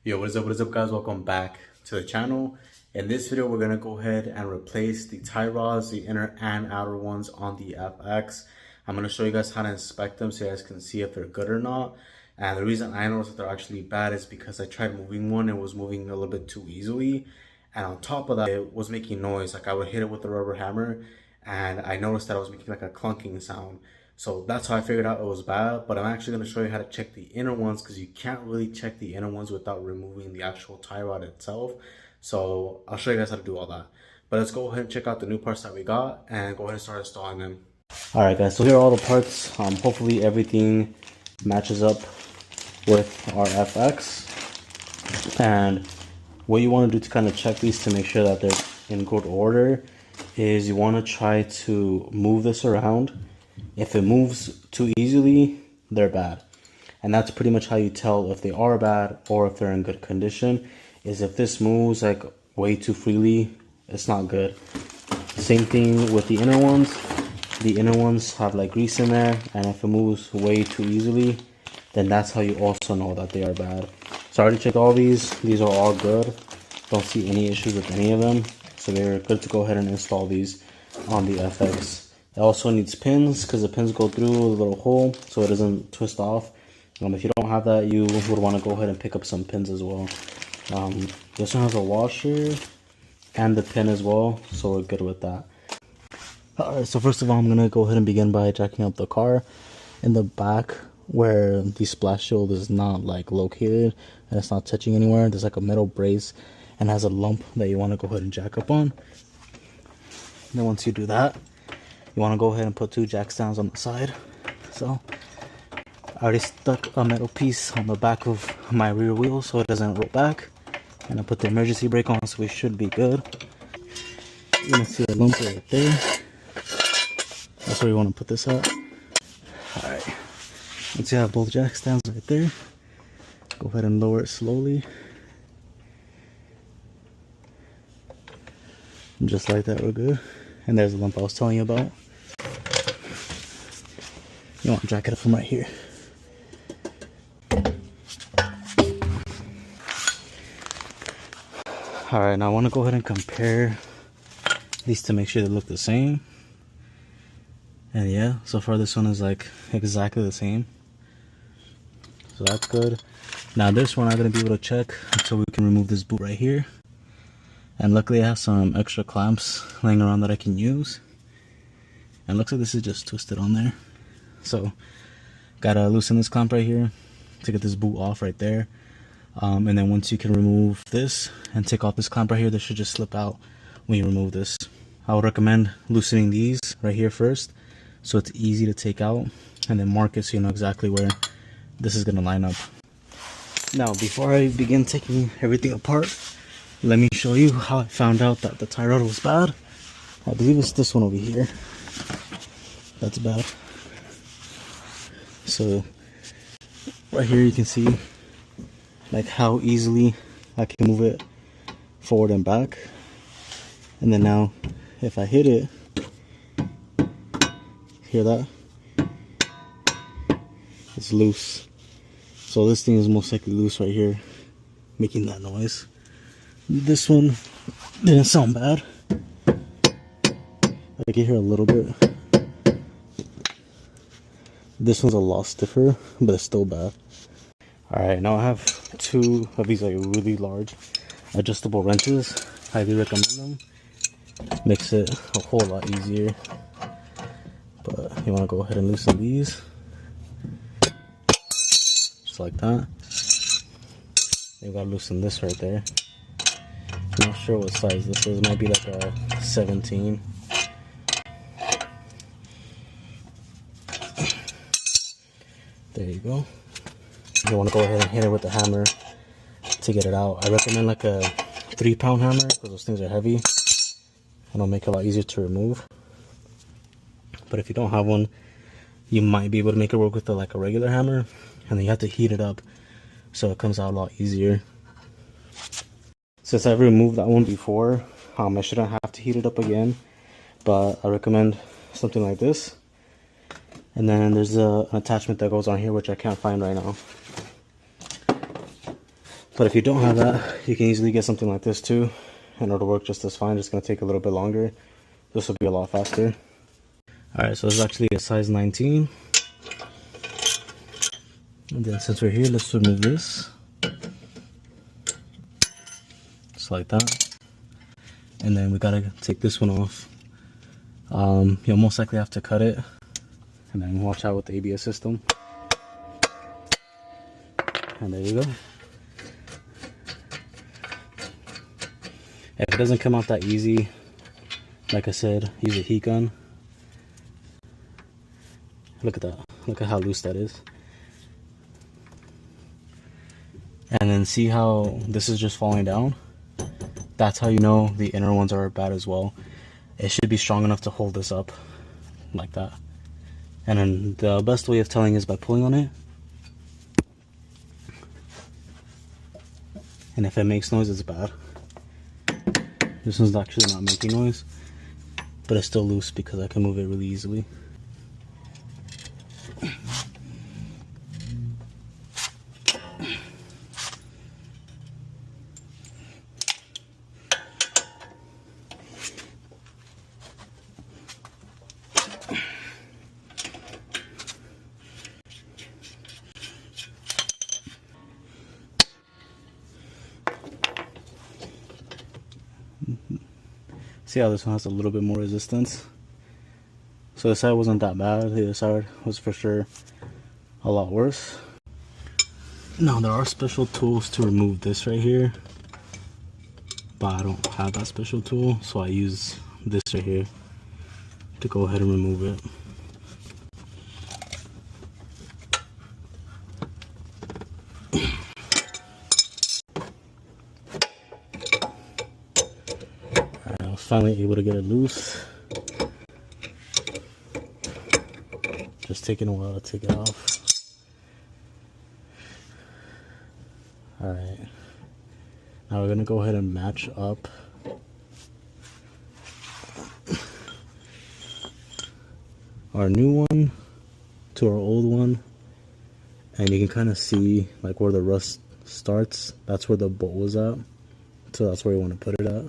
Yo, what is up guys? Welcome back to the channel. In this video, we're gonna go ahead and replace the tie rods, the inner and outer ones on the FX. I'm gonna show you guys how to inspect them so you guys can see if they're good or not. And the reason I noticed that they're actually bad is because I tried moving one, it was moving a little bit too easily. And on top of that, it was making noise. Like I would hit it with the rubber hammer and I noticed that I was making like a clunking sound. So that's how I figured out it was bad, but I'm actually going to show you how to check the inner ones because you can't really check the inner ones without removing the actual tie rod itself. So I'll show you guys how to do all that. But let's go ahead and check out the new parts that we got and go ahead and start installing them. Alright guys, so here are all the parts. Hopefully everything matches up with our FX. And what you want to do to kind of check these to make sure that they're in good order is you want to try to move this around. If it moves too easily, they're bad. And that's pretty much how you tell if they are bad or if they're in good condition, is if this moves like way too freely, it's not good. Same thing with the inner ones. The inner ones have like grease in there, and if it moves way too easily, then that's how you also know that they are bad. So I already checked all these. These are all good. Don't see any issues with any of them. So they're good to go ahead and install these on the FX. It also needs pins because the pins go through a little hole so it doesn't twist off. If you don't have that, you would want to go ahead and pick up some pins as well. This one has a washer and the pin as well, so we're good with that. Alright, so first of all, I'm going to go ahead and begin by jacking up the car. In the back where the splash shield is not like located and it's not touching anywhere, there's like a metal brace and has a lump that you want to go ahead and jack up on. And then once you do that, you want to go ahead and put two jack stands on the side. So I already stuck a metal piece on the back of my rear wheel so it doesn't roll back, and I put the emergency brake on, so we should be good. You're gonna see a lump right there. That's where you want to put this at. Alright, once you have both jack stands right there, go ahead and lower it slowly. And just like that, we're good. And there's the lump I was telling you about. You want to jack it up from right here. Alright, now I want to go ahead and compare these to make sure they look the same. And yeah, so far this one is like exactly the same. So that's good. Now this one I'm going to be able to check until we can remove this boot right here. And luckily I have some extra clamps laying around that I can use. And it looks like this is just twisted on there. So gotta loosen this clamp right here to get this boot off right there. And then once you can remove this and take off this clamp right here, this should just slip out when you remove this. I would recommend loosening these right here first so it's easy to take out, and then mark it so you know exactly where this is gonna line up. Now before I begin taking everything apart, let me show you how I found out that the tie rod was bad. I believe it's this one over here. That's bad. So right here you can see like how easily I can move it forward and back. And then now if I hit it, hear that? It's loose. So this thing is most likely loose right here, making that noise. This one didn't sound bad. I can hear a little bit. This one's a lot stiffer, but it's still bad. Alright, now I have two of these like really large adjustable wrenches. Highly recommend them. Makes it a whole lot easier. But you want to go ahead and loosen these. Just like that. You gotta loosen this right there. I'm not sure what size this is. It might be like a 17. There you go. You want to go ahead and hit it with the hammer to get it out. I recommend like a 3-pound hammer because those things are heavy and it'll make it a lot easier to remove. But if you don't have one, you might be able to make it work with like a regular hammer, and then you have to heat it up so it comes out a lot easier. Since I've removed that one before, I shouldn't have to heat it up again, but I recommend something like this. And then there's an attachment that goes on here which I can't find right now. But if you don't have that, you can easily get something like this too, and it'll work just as fine. It's going to take a little bit longer. This will be a lot faster. Alright, so this is actually a size 19. And then since we're here, let's remove this. Just like that. And then we gotta take this one off. You'll most likely have to cut it. And then watch out with the ABS system. And there you go. If it doesn't come out that easy, like I said, use a heat gun. Look at that. Look at how loose that is. And then see how this is just falling down? That's how you know the inner ones are bad as well. It should be strong enough to hold this up like that. And then the best way of telling is by pulling on it. And if it makes noise, it's bad. This one's actually not making noise, but it's still loose because I can move it really easily. See how this one has a little bit more resistance? So the side wasn't that bad, the other side was for sure a lot worse. Now there are special tools to remove this right here, but I don't have that special tool, so I use this right here to go ahead and remove it. I was finally able to get it loose. Just taking a while to take it off. Alright. Now we're going to go ahead and match up our new one to our old one. And you can kind of see like where the rust starts. That's where the bolt was at. So that's where you want to put it at.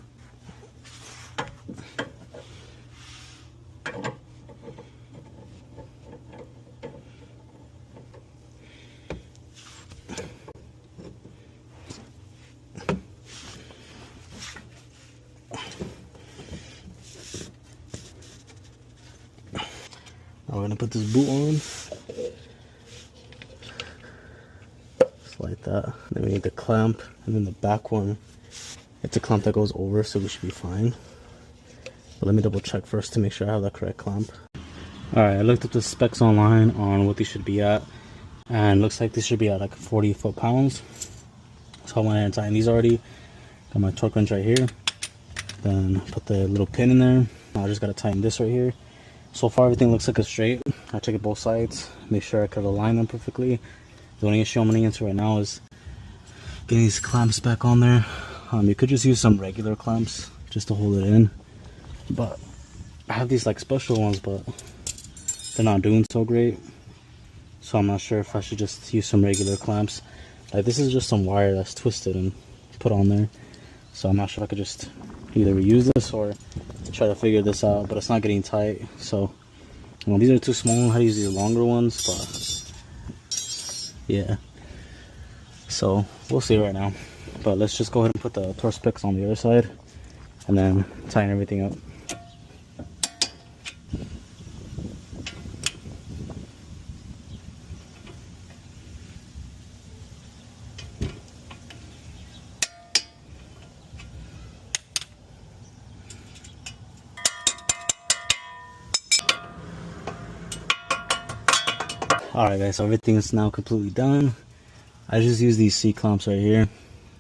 Now we're going to put this boot on. Just like that. Then we need the clamp. And then the back one, it's a clamp that goes over, so we should be fine. But let me double check first to make sure I have the correct clamp. Alright, I looked up the specs online on what these should be at. And looks like these should be at like 40 foot-pounds. So I went ahead and tightened these already. Got my torque wrench right here. Then put the little pin in there. Now I just got to tighten this right here. So far everything looks like it's straight. I check it both sides, make sure I could align them perfectly. The only issue I'm running into right now is getting these clamps back on there. You could just use some regular clamps just to hold it in, but I have these like special ones, but they're not doing so great. So I'm not sure if I should just use some regular clamps. Like this is just some wire that's twisted and put on there. So I'm not sure if I could just either reuse this or try to figure this out, but it's not getting tight. So well, these are too small. I had to use these longer ones, but yeah. So we'll see right now. But let's just go ahead and put the torque specs on the other side and then tighten everything up. Alright guys, so everything is now completely done. I just use these C clamps right here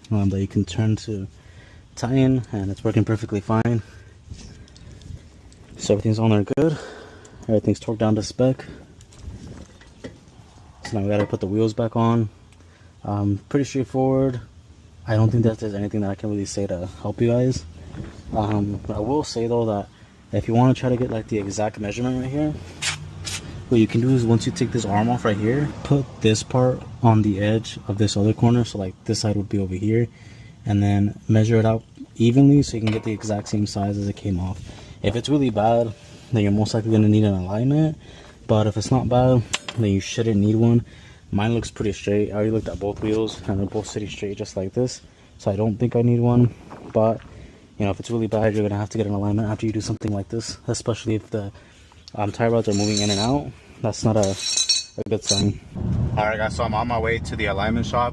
that you can turn to tie-in, and it's working perfectly fine. So everything's on there good. Everything's torqued down to spec. So now we gotta put the wheels back on. Pretty straightforward. I don't think that there's anything that I can really say to help you guys. But I will say though that if you want to try to get like the exact measurement right here, what you can do is once you take this arm off right here, put this part on the edge of this other corner, so like this side would be over here, and then measure it out evenly so you can get the exact same size as it came off. If it's really bad, then you're most likely going to need an alignment, but if it's not bad, then you shouldn't need one. Mine looks pretty straight. I already looked at both wheels and they're both sitting straight just like this, so I don't think I need one. But you know, if it's really bad, you're gonna have to get an alignment after you do something like this, especially if the tie rods are moving in and out. That's not a good sign. All right guys, so I'm on my way to the alignment shop.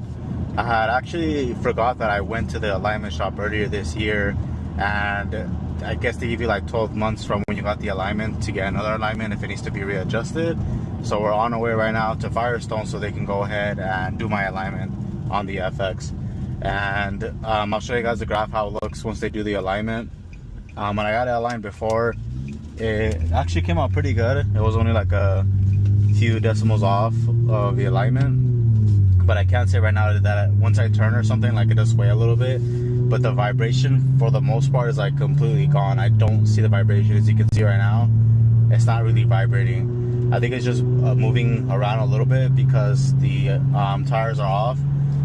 I had actually forgot that I went to the alignment shop earlier this year, and I guess they give you like 12 months from when you got the alignment to get another alignment if it needs to be readjusted. So we're on our way right now to Firestone so they can go ahead and do my alignment on the FX. And I'll show you guys the graph how it looks once they do the alignment. When I got it aligned before, it actually came out pretty good. It was only like a few decimals off of the alignment, but I can't say right now that once I turn or something, like it does sway a little bit, but the vibration for the most part is like completely gone. I don't see the vibration. As you can see right now, it's not really vibrating. I think it's just moving around a little bit because the tires are off.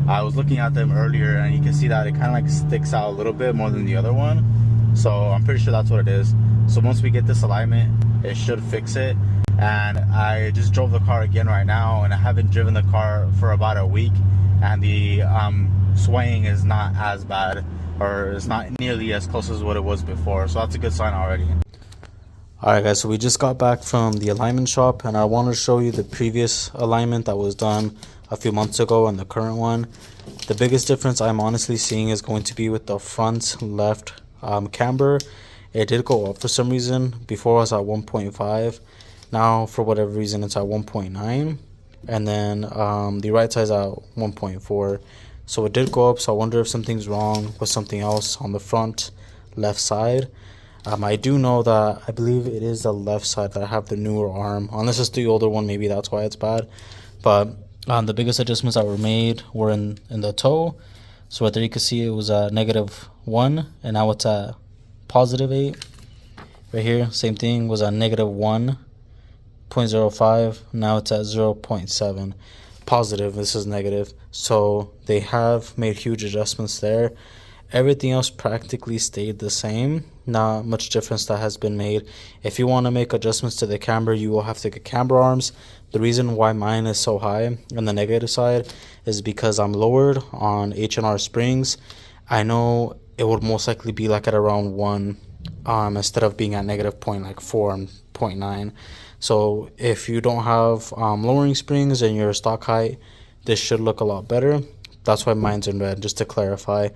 I was looking at them earlier and you can see that it kind of like sticks out a little bit more than the other one, so I'm pretty sure that's what it is. So once we get this alignment, it should fix it. And I just drove the car again right now, and I haven't driven the car for about a week, and the swaying is not as bad, or it's not nearly as close as what it was before, so that's a good sign already. Alright guys, so we just got back from the alignment shop, and I want to show you the previous alignment that was done a few months ago and the current one. The biggest difference I'm honestly seeing is going to be with the front left camber. It did go up for some reason. Before I was at 1.5. Now for whatever reason it's at 1.9, and then the right side's at 1.4. So it did go up, so I wonder if something's wrong with something else on the front left side. I do know that I believe it is the left side that I have the newer arm. Unless it's the older one, maybe that's why it's bad. But the biggest adjustments that were made were in the toe. So right there you can see it was at -1, and now it's at +8. Right here, same thing, was at -1.05. Now it's at 0.7. Positive, this is negative. So they have made huge adjustments there. Everything else practically stayed the same. Not much difference that has been made. If you want to make adjustments to the camber, you will have to get camber arms. The reason why mine is so high on the negative side is because I'm lowered on H&R springs. I know it would most likely be like at around 1 instead of being at -0.4 and 0.9. So if you don't have lowering springs and your stock height, this should look a lot better. That's why mine's in red, just to clarify.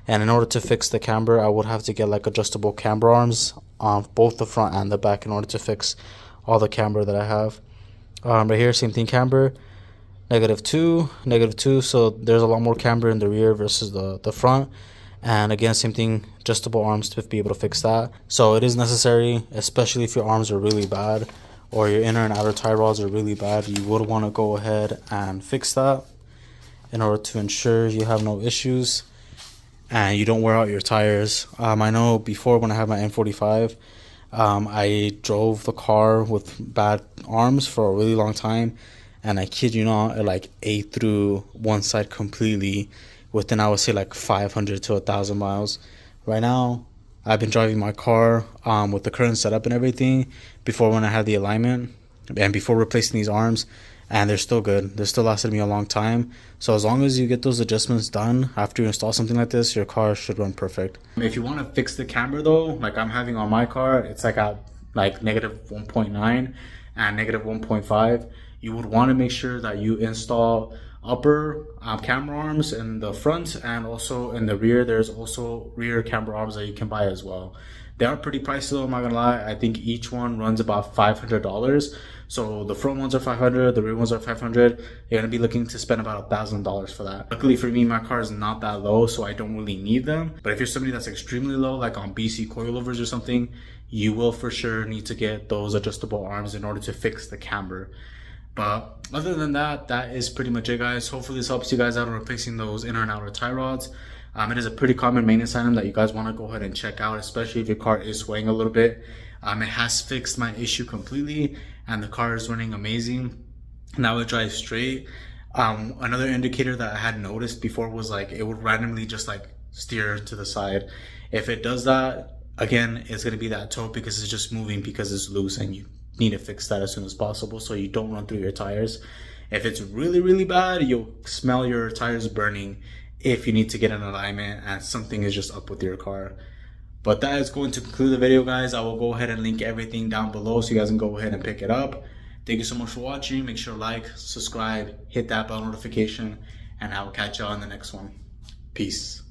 And in order to fix the camber, I would have to get like adjustable camber arms on both the front and the back in order to fix all the camber that I have. Right here, same thing, camber, -2, -2. So there's a lot more camber in the rear versus the front. And again, same thing, adjustable arms to be able to fix that. So it is necessary, especially if your arms are really bad or your inner and outer tie rods are really bad. You would want to go ahead and fix that in order to ensure you have no issues and you don't wear out your tires. I know before when I had my N45, I drove the car with bad arms for a really long time, and I kid you not, it like ate through one side completely within, I would say, like 500 to 1,000 miles. Right now, I've been driving my car with the current setup and everything before when I had the alignment and before replacing these arms, and they're still good. They're still lasted me a long time. So as long as you get those adjustments done after you install something like this, your car should run perfect. If you want to fix the camber though, like I'm having on my car, it's like at like -1.9 and -1.5. You would want to make sure that you install upper camber arms in the front, and also in the rear there's also rear camber arms that you can buy as well. They are pretty pricey though, I'm not gonna lie. I think each one runs about $500. So the front ones are $500, the rear ones are $500. You're gonna be looking to spend about $1,000 for that. Luckily for me, my car is not that low, so I don't really need them. But if you're somebody that's extremely low, like on BC coilovers or something, you will for sure need to get those adjustable arms in order to fix the camber. But other than that, that is pretty much it, guys. Hopefully this helps you guys out on replacing those inner and outer tie rods. It is a pretty common maintenance item that you guys want to go ahead and check out, especially if your car is swaying a little bit. It has fixed my issue completely, and the car is running amazing. Now it drives straight. Another indicator that I had noticed before was like it would randomly just like steer to the side. If it does that again, it's going to be that toe because it's just moving because it's loose, and you need to fix that as soon as possible so you don't run through your tires. If it's really bad, you'll smell your tires burning if you need to get an alignment and something is just up with your car. But that is going to conclude the video, guys. I will go ahead and link everything down below so you guys can go ahead and pick it up. Thank you so much for watching. Make sure to like, subscribe, hit that bell notification, and I will catch y'all in the next one. Peace.